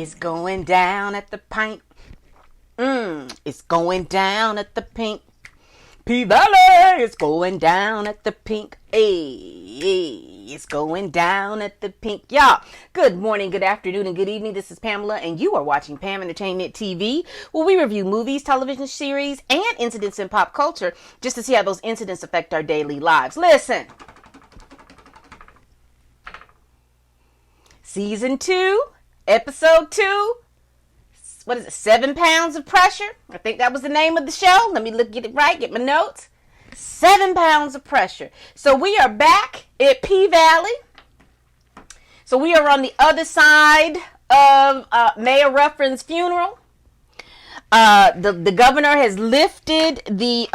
It's going down at the Pynk. It's going down at the Pynk. P-Valley, it's going down at the Pynk. Hey, it's going down at the Pynk. Y'all, good morning, good afternoon, and good evening. This is Pamela, and you are watching PamEntertainmentTV, where we review movies, television series, and incidents in pop culture, just to see how those incidents affect our daily lives. Listen. Season 2, Episode 2. What is it? 7 Pounds of Pressure. I think that was the name of the show. Let me get it right. Get my notes. 7 Pounds of Pressure. So we are back at P-Valley. So we are on the other side of Mayor Ruffins' funeral. The governor has lifted the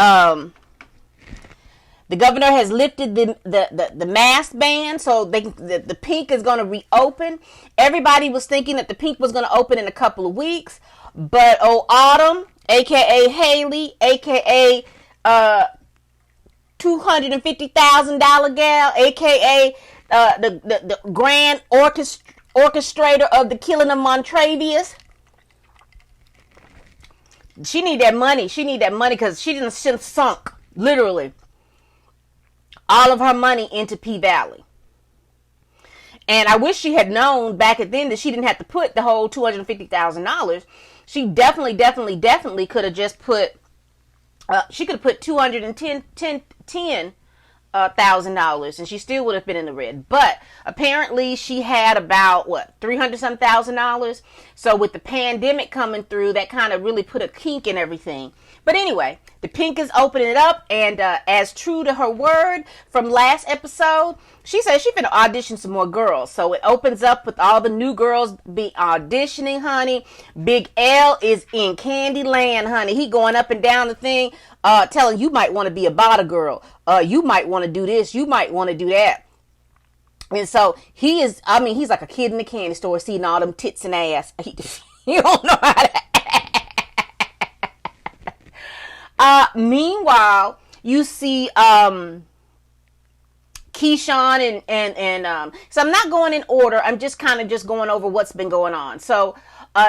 mask ban, so the Pynk is going to reopen. Everybody was thinking that the Pynk was going to open in a couple of weeks, but Autumn, aka Haley, aka $250,000 gal, aka the grand orchestrator of the killing of Montravius. She need that money. She need that money because she didn't sunk literally all of her money into P-Valley. And I wish she had known back then that she didn't have to put the whole $250,000. She definitely could have just put, she could have put $210,000 and she still would have been in the red. But apparently she had about, $300,000. So with the pandemic coming through, that kind of really put a kink in everything. But anyway, the Pynk is opening it up, and as true to her word from last episode, she said she's gonna audition some more girls. So it opens up with all the new girls be auditioning, honey. Big L is in Candyland, honey. He going up and down the thing, telling you might want to be a bottle girl. You might want to do this. You might want to do that. And so he's like a kid in the candy store seeing all them tits and ass. You don't know how to. Meanwhile, you see Keyshawn and so I'm not going in order. I'm just kind of going over what's been going on. So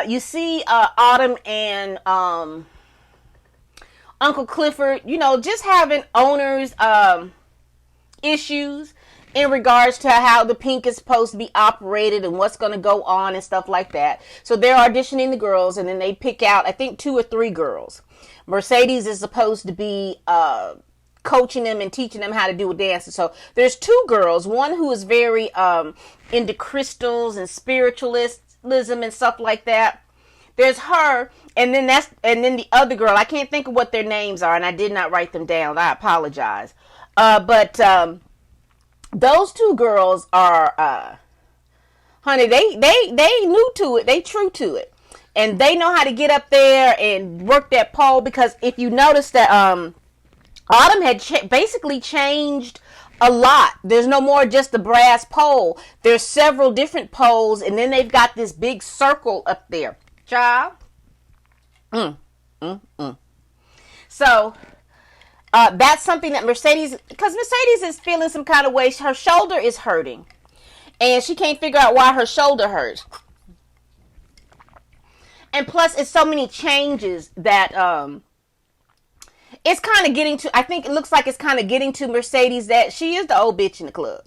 you see Autumn and Uncle Clifford, just having owners issues in regards to how the Pynk is supposed to be operated and what's going to go on and stuff like that. So they're auditioning the girls, and then they pick out, I think, 2 or 3 girls. Mercedes is supposed to be coaching them and teaching them how to do a dance. So there's 2 girls, one who is very into crystals and spiritualism and stuff like that. There's her, and then the other girl. I can't think of what their names are, and I did not write them down. I apologize. But those 2 girls are, honey, they new to it. They true to it. And they know how to get up there and work that pole, because if you notice that Autumn had basically changed a lot. There's no more just the brass pole. There's several different poles, and then they've got this big circle up there. Child. So that's something that Mercedes is feeling some kind of way. Her shoulder is hurting, and she can't figure out why her shoulder hurts. And plus, it's so many changes that it's kind of getting to, I think it looks like it's kind of getting to Mercedes that she is the old bitch in the club.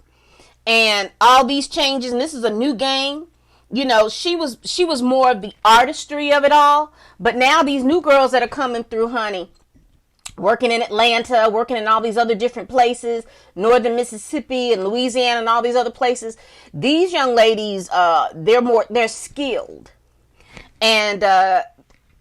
And all these changes, and this is a new game. She was more of the artistry of it all. But now these new girls that are coming through, honey, working in Atlanta, working in all these other different places, northern Mississippi and Louisiana and all these other places. These young ladies, they're skilled. And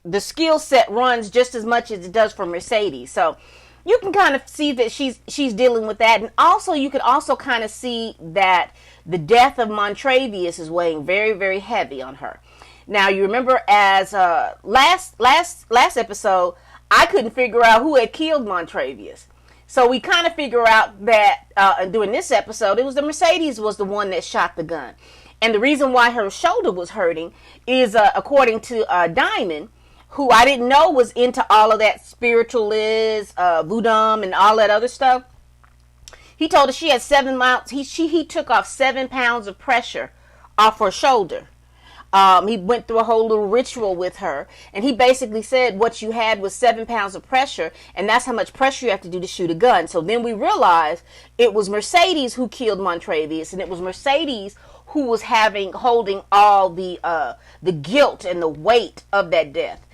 the skill set runs just as much as it does for Mercedes. So you can kind of see that she's dealing with that. And also, you can also kind of see that the death of Montravius is weighing very, very heavy on her. Now, you remember as last episode, I couldn't figure out who had killed Montravius. So we kind of figure out that during this episode, it was the Mercedes was the one that shot the gun. And the reason why her shoulder was hurting is, according to Diamond, who I didn't know was into all of that spiritualist, voodoo, and all that other stuff. He told her she had 7 miles. He took off 7 pounds of pressure off her shoulder. He went through a whole little ritual with her, and he basically said what you had was 7 pounds of pressure, and that's how much pressure you have to do to shoot a gun. So then we realized it was Mercedes who killed Montravius, and it was Mercedes who was holding all the guilt and the weight of that death.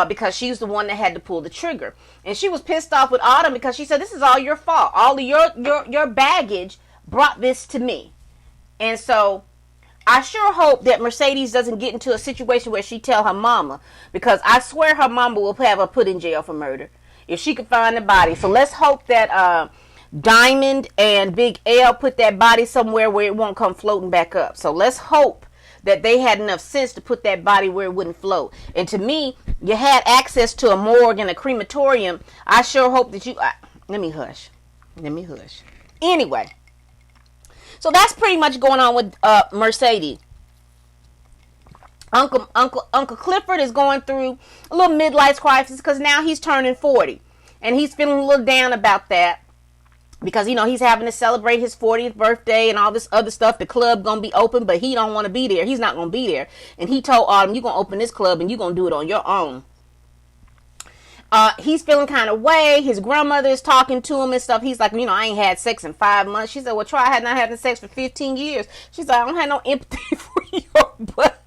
Because she's the one that had to pull the trigger. And she was pissed off with Autumn because she said, this is all your fault. All of your baggage brought this to me. And so I sure hope that Mercedes doesn't get into a situation where she tell her mama, because I swear her mama will have her put in jail for murder if she can find the body. So let's hope that Diamond and Big L put that body somewhere where it won't come floating back up. So let's hope that they had enough sense to put that body where it wouldn't float. And to me, you had access to a morgue and a crematorium. I sure hope that let me hush. Anyway, so that's pretty much going on with Mercedes. Uncle Clifford is going through a little midlife crisis because now he's turning 40, and he's feeling a little down about that. Because, he's having to celebrate his 40th birthday and all this other stuff. The club going to be open, but he don't want to be there. He's not going to be there. And he told Autumn, you're going to open this club and you're going to do it on your own. He's feeling kind of way. His grandmother is talking to him and stuff. He's like, I ain't had sex in 5 months. She said, well, try not having sex for 15 years. She's like, I don't have no empathy for your butt.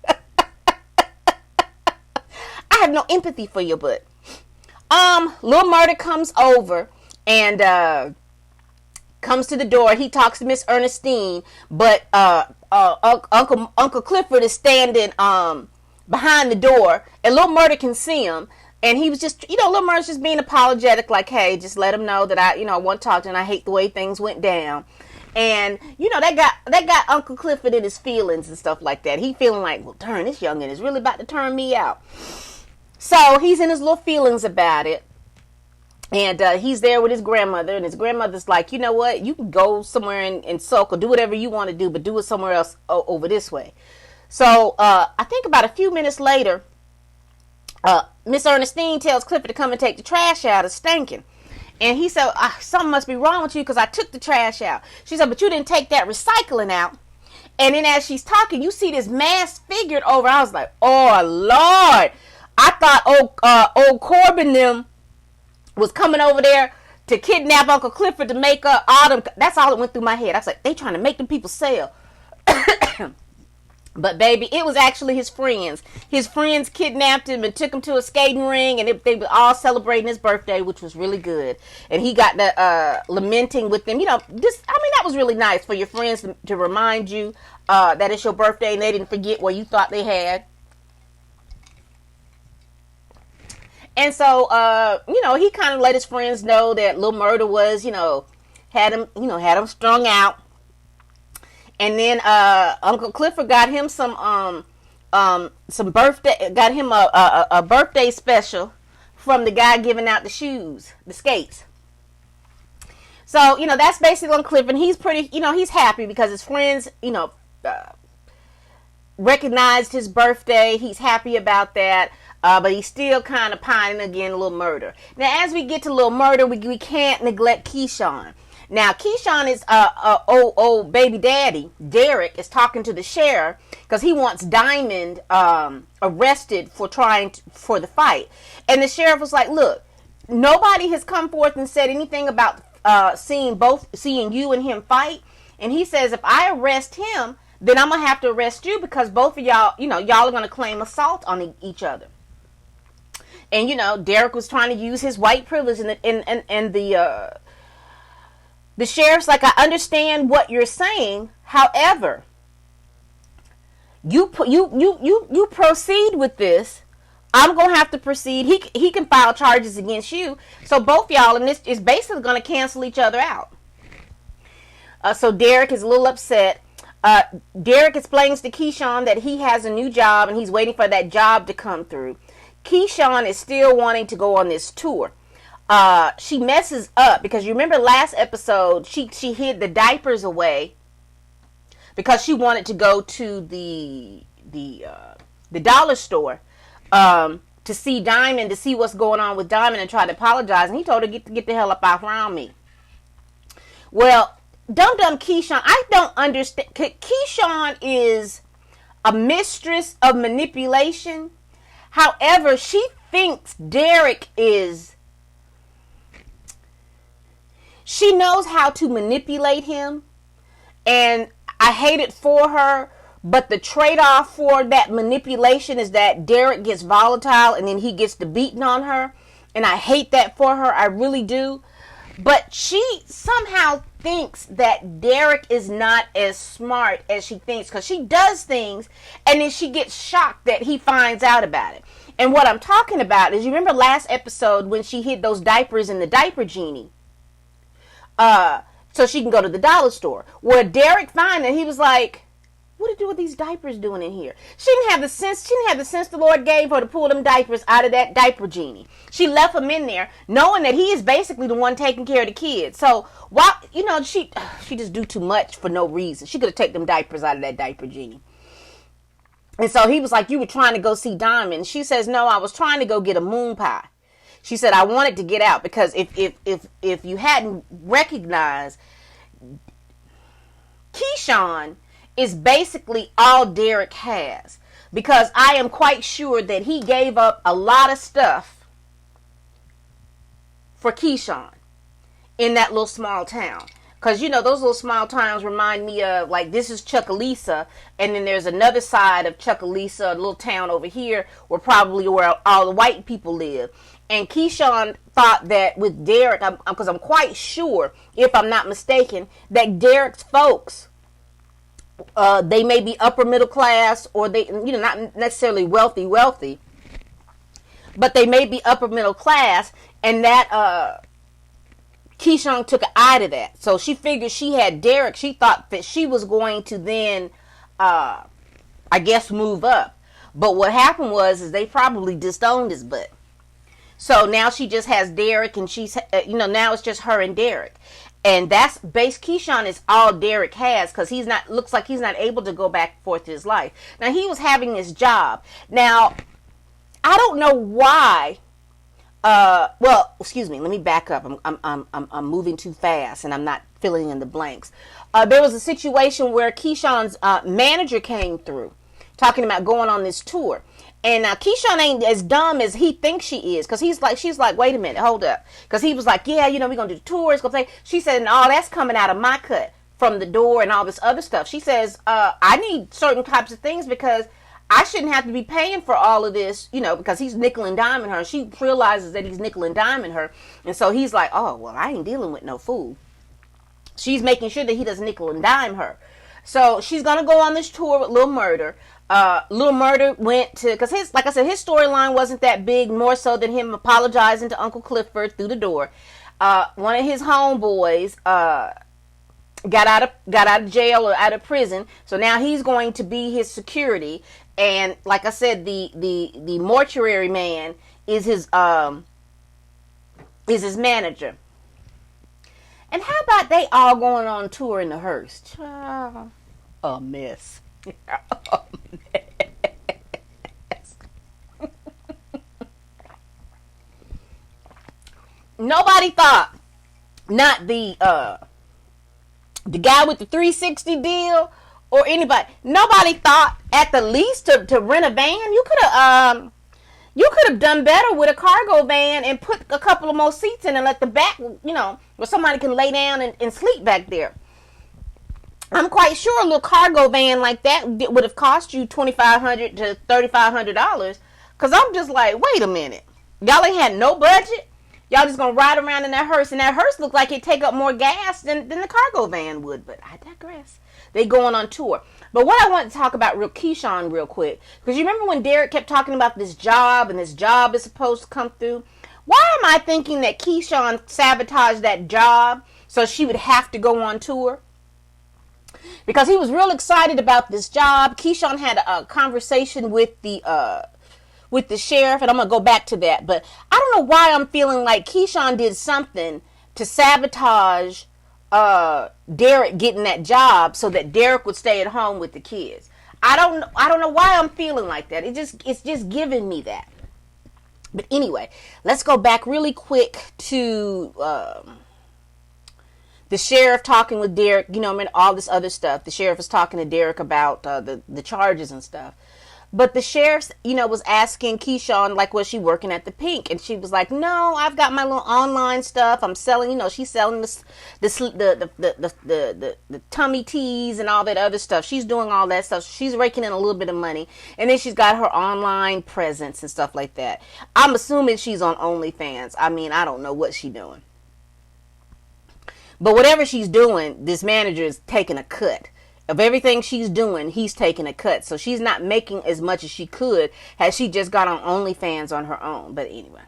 I have no empathy for your butt. Lil Murder comes over and, comes to the door. He talks to Miss Ernestine, but Uncle Clifford is standing behind the door, and Lil Murder can see him, and he was just, Lil Murder's just being apologetic, like, hey, just let him know that I want to talk to him, and I hate the way things went down. And that got Uncle Clifford in his feelings and stuff like that. He feeling like, well, darn, this youngin' is really about to turn me out. So he's in his little feelings about it. And he's there with his grandmother, and his grandmother's like, you know what? You can go somewhere and sulk or do whatever you want to do, but do it somewhere else over this way. So I think about a few minutes later, Miss Ernestine tells Clifford to come and take the trash out. It's stinking. And he said, something must be wrong with you because I took the trash out. She said, but you didn't take that recycling out. And then as she's talking, you see this masked figure over. I was like, oh, Lord. I thought old Corbin them was coming over there to kidnap Uncle Clifford to make Autumn. That's all that went through my head. I was like, they trying to make them people sell. But baby, it was actually his friends. His friends kidnapped him and took him to a skating ring, and they were all celebrating his birthday, which was really good. And he got the lamenting with them. That was really nice for your friends to remind you that it's your birthday and they didn't forget what you thought they had. And so, he kind of let his friends know that Lil Murder was, had him strung out. And then Uncle Clifford got him some birthday, got him a birthday special from the guy giving out the shoes, the skates. So, that's basically Uncle Clifford. He's pretty, he's happy because his friends, recognized his birthday. He's happy about that. But he's still kind of pining again, Lil Murder. Now, as we get to Lil Murder, we can't neglect Keyshawn. Now, Keyshawn is old baby daddy, Derek, is talking to the sheriff because he wants Diamond arrested for for the fight. And the sheriff was like, look, nobody has come forth and said anything about seeing you and him fight. And he says, if I arrest him, then I'm going to have to arrest you because both of y'all, y'all are going to claim assault on each other. And, Derek was trying to use his white privilege and the sheriff's like, I understand what you're saying. However, you proceed with this. I'm going to have to proceed. He can file charges against you. So both y'all, and this is basically going to cancel each other out. So Derek is a little upset. Derek explains to Keyshawn that he has a new job and he's waiting for that job to come through. Keyshawn is still wanting to go on this tour. She messes up because you remember last episode she hid the diapers away because she wanted to go to the dollar store to see Diamond, to see what's going on with Diamond and try to apologize, and he told her get the hell up out around me. Well, dumb Keyshawn, I don't understand. Keyshawn is a mistress of manipulation. However, she thinks Derek is, she knows how to manipulate him, and I hate it for her, but the trade-off for that manipulation is that Derek gets volatile and then he gets the beating on her, and I hate that for her, I really do. But she somehow thinks that Derek is not as smart as she thinks, because she does things and then she gets shocked that he finds out about it. And what I'm talking about is, you remember last episode when she hid those diapers in the diaper genie, so she can go to the dollar store, where Derek found it, he was like, what do these diapers doing in here? She didn't have the sense the Lord gave her to pull them diapers out of that diaper genie. She left them in there knowing that he is basically the one taking care of the kids. So why, she just do too much for no reason. She could have taken them diapers out of that diaper genie. And so he was like, you were trying to go see Diamond. She says, no, I was trying to go get a moon pie. She said, I wanted to get out because if you hadn't recognized, Keyshawn is basically all Derek has, because I am quite sure that he gave up a lot of stuff for Keyshawn in that little small town. Because, those little small towns remind me of, like, this is Chucalissa, and then there's another side of Chucalissa, a little town over here, where all the white people live. And Keyshawn thought that with Derek, because I'm quite sure, if I'm not mistaken, that Derek's folks, they may be upper middle class, or they, not necessarily wealthy, but they may be upper middle class, and that, Keyshawn took an eye to that. So she figured she had Derek. She thought that she was going to then, I guess, move up. But what happened is they probably disowned his butt. So now she just has Derek, and she's, now it's just her and Derek. And that's Keyshawn is all Derek has, because looks like he's not able to go back and forth to his life. Now, he was having his job. Now, I don't know why. Well, excuse me, let me back up. I'm moving too fast and I'm not filling in the blanks. There was a situation where Keyshawn's manager came through talking about going on this tour. And Keyshawn ain't as dumb as he thinks she is, because she's like, wait a minute, hold up. Because he was like, yeah, we're going to do the tour. It's gonna play. She said, no, that's coming out of my cut from the door and all this other stuff. She says, I need certain types of things because I shouldn't have to be paying for all of this, because he's nickel and diming her. She realizes that he's nickel and diming her. And so he's like, oh, well, I ain't dealing with no fool. She's making sure that he doesn't nickel and dime her. So she's going to go on this tour with Lil Murder. Lil Murder went to, because like I said, his storyline wasn't that big, more so than him apologizing to Uncle Clifford through the door. One of his homeboys, got out of jail or out of prison. So now he's going to be his security. And like I said, the mortuary man is his manager. And how about they all going on tour in the hearse? A mess. A mess. Nobody thought, not the guy with the 360 deal, or anybody, nobody thought at the least to rent a van. You could have done better with a cargo van and put a couple of more seats in and let the back, where somebody can lay down and sleep back there. I'm quite sure a little cargo van like that would have cost you $2,500 to $3,500. Because I'm just like, wait a minute. Y'all ain't had no budget? Y'all just going to ride around in that hearse. And that hearse looked like it take up more gas than the cargo van would. But I digress. They going on tour. But what I want to talk about Keyshawn real quick. Because you remember when Derek kept talking about this job, and this job is supposed to come through? Why am I thinking that Keyshawn sabotaged that job so she would have to go on tour? Because he was real excited about this job. Keyshawn had a conversation with the sheriff, and I'm going to go back to that. But I don't know why I'm feeling like Keyshawn did something to sabotage Derek getting that job so that Derek would stay at home with the kids. I don't know why I'm feeling like that. It's just giving me that. But anyway, let's go back really quick to the sheriff talking with Derek, you know, I mean, all this other stuff. The sheriff is talking to Derek about the charges and stuff. But the sheriff, you know, was asking Keyshawn, like, was she working at the Pynk? And she was like, no, I've got my little online stuff. I'm selling, you know, she's selling the tummy teas and all that other stuff. She's doing all that stuff. She's raking in a little bit of money. And then she's got her online presence and stuff like that. I'm assuming she's on OnlyFans. I mean, I don't know what she's doing. But whatever she's doing, this manager is taking a cut. Of everything she's doing, he's taking a cut. So she's not making as much as she could had she just got on OnlyFans on her own. But anyway.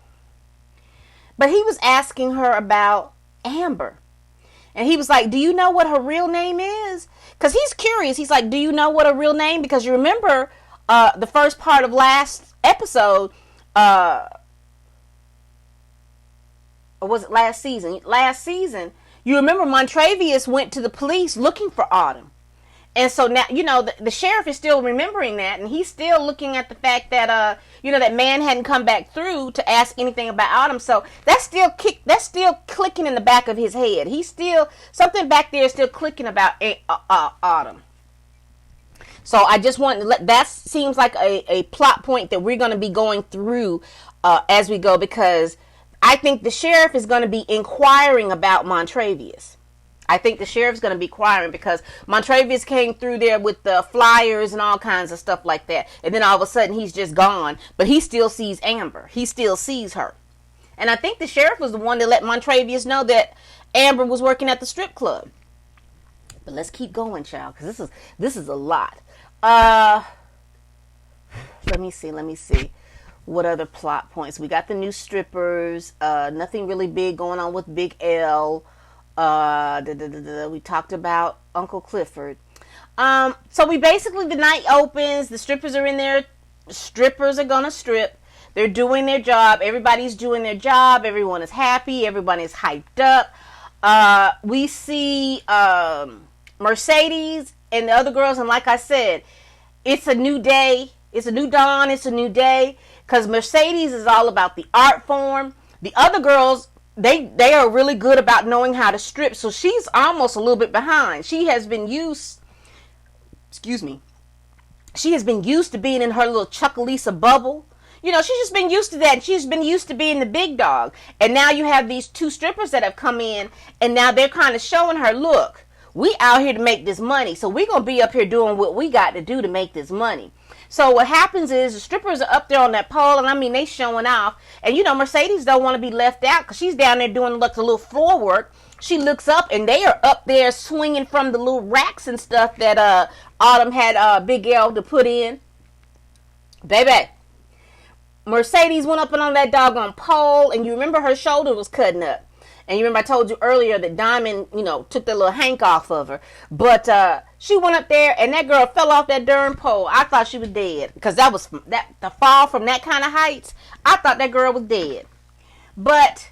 But he was asking her about Amber. And he was like, do you know what her real name is? Because he's curious. He's like, do you know what her real name? Because you remember the first part of last episode, or was it last season? Last season, you remember Montravius went to the police looking for Autumn. And so now, you know, the sheriff is still remembering that, and he's still looking at the fact that, you know, that man hadn't come back through to ask anything about Autumn. So that's still clicking in the back of his head. He's still, something back there is still clicking about Autumn. So I just want to that seems like a plot point that we're going to be going through as we go, because I think the sheriff is going to be inquiring about Montravius. I think the sheriff's going to be inquiring because Montravius came through there with the flyers and all kinds of stuff like that. And then all of a sudden he's just gone. But he still sees Amber. He still sees her. And I think the sheriff was the one that let Montravius know that Amber was working at the strip club. But let's keep going, child, because this is a lot. Let me see. What other plot points? We got the new strippers. Nothing really big going on with Big L. We talked about Uncle Clifford. So we basically, the night opens, the strippers are in there, strippers are gonna strip, they're doing their job, everybody's doing their job, everyone is happy, everyone is hyped up. We see Mercedes and the other girls, and like I said, it's a new day, it's a new dawn, it's a new day, because Mercedes is all about the art form. The other girls, they are really good about knowing how to strip, so she's almost a little bit behind. She has been used to being in her little Chuckalisa bubble. You know, she's just been used to that. She's been used to being the big dog. And now you have these two strippers that have come in, and now they're kind of showing her, look, we out here to make this money, so we're going to be up here doing what we got to do to make this money. So what happens is the strippers are up there on that pole, and I mean, they showing off. And, you know, Mercedes don't want to be left out because she's down there doing like a little floor work. She looks up, and they are up there swinging from the little racks and stuff that Autumn had Big L to put in. Baby, Mercedes went up and on that doggone pole, and you remember her shoulder was cutting up. And you remember I told you earlier that Diamond, you know, took that little hank off of her. But she went up there, and that girl fell off that darn pole. I thought she was dead. Because that was the fall from that kind of heights. I thought that girl was dead. But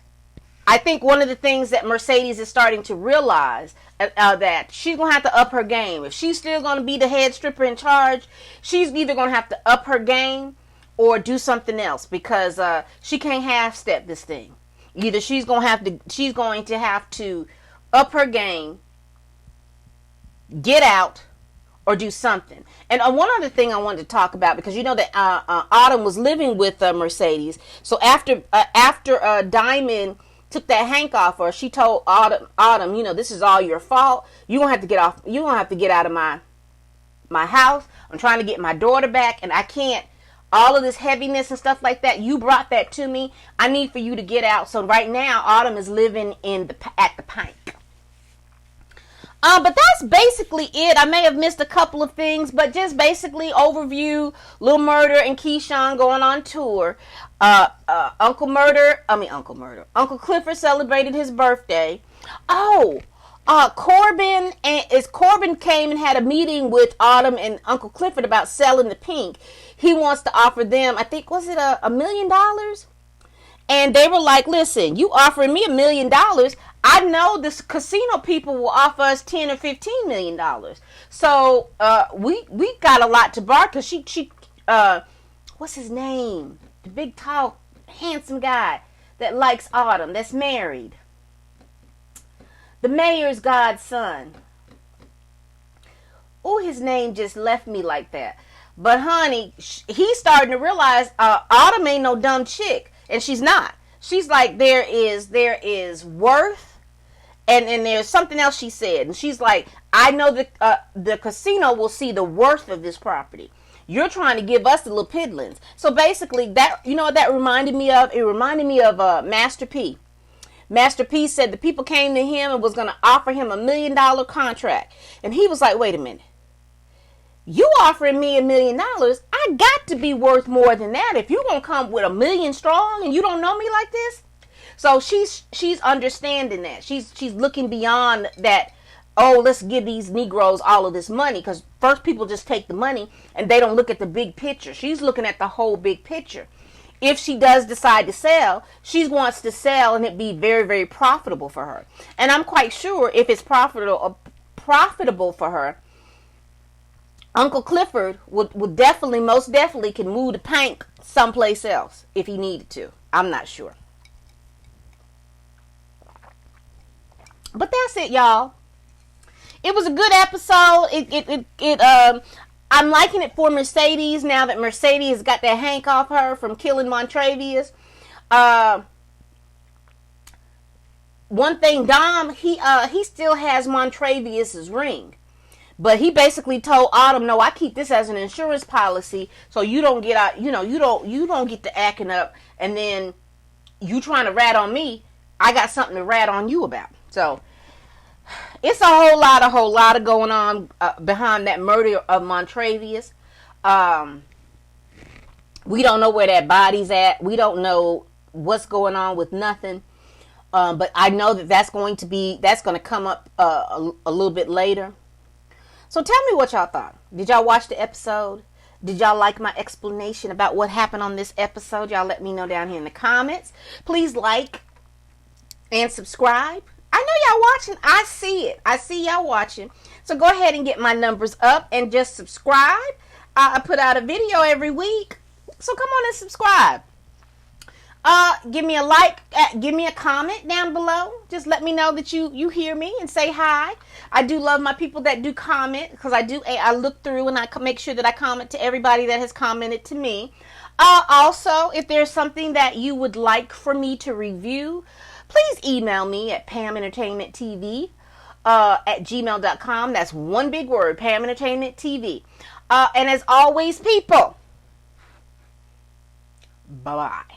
I think one of the things that Mercedes is starting to realize that she's going to have to up her game. If she's still going to be the head stripper in charge, she's either going to have to up her game or do something else. Because she can't half-step this thing. Either she's going to have to up her game, get out, or do something. And one other thing I wanted to talk about, because you know that Autumn was living with Mercedes. So after Diamond took that hank off her, she told Autumn, you know, this is all your fault. You don't have to get off. You don't have to get out of my house. I'm trying to get my daughter back, and I can't. All of this heaviness and stuff like that, you brought that to me. I need for you to get out. So right now, Autumn is living at the Pynk. But that's basically it. I may have missed a couple of things, but just basically overview. Lil Murder and Keyshawn going on tour. Uncle Clifford celebrated his birthday. Corbin came and had a meeting with Autumn and Uncle Clifford about selling the Pynk. He wants to offer them, I think, was it $1 million? And they were like, listen, you offering me $1 million. I know this casino people will offer us $10 or $15 million. So we got a lot to borrow, because she what's his name? The big, tall, handsome guy that likes Autumn, that's married. the mayor's godson. Oh, his name just left me like that. But honey, he's starting to realize Autumn ain't no dumb chick, and she's not. She's like, there is worth, and there's something else she said, and she's like, I know the casino will see the worth of this property. You're trying to give us the little piddlings. So basically, that, you know what that reminded me of? It reminded me of Master P. Master P said the people came to him and was going to offer him $1 million contract, and he was like, wait a minute. You offering me $1 million, I got to be worth more than that. If you're going to come with 1 million strong and you don't know me like this. So she's understanding that. She's looking beyond that, oh, let's give these Negroes all of this money. Because first people just take the money and they don't look at the big picture. She's looking at the whole big picture. If she does decide to sell, she wants to sell and it be very, very profitable for her. And I'm quite sure if it's profitable for her, Uncle Clifford would definitely, most definitely can move to Pynk someplace else if he needed to. I'm not sure. But that's it, y'all. It was a good episode. I'm liking it for Mercedes now that Mercedes got that hank off her from killing Montravius. One thing, Dom, he still has Montravius's ring. But he basically told Autumn, no, I keep this as an insurance policy, so you don't get out, you don't get to acting up, and then you trying to rat on me. I got something to rat on you about. So it's a whole lot of going on behind that murder of Montravius. We don't know where that body's at. We don't know what's going on with nothing. But I know that's going to come up a little bit later. So tell me what y'all thought. Did y'all watch the episode? Did y'all like my explanation about what happened on this episode? Y'all let me know down here in the comments. Please like and subscribe. I know y'all watching. I see it. I see y'all watching. So go ahead and get my numbers up and just subscribe. I put out a video every week. So come on and subscribe. Give me a like, give me a comment down below. Just let me know that you hear me and say hi. I do love my people that do comment, because I look through and I make sure that I comment to everybody that has commented to me. Also, if there's something that you would like for me to review, please email me at PamEntertainmentTV at gmail.com. That's one big word, PamEntertainmentTV. And as always, people, bye-bye.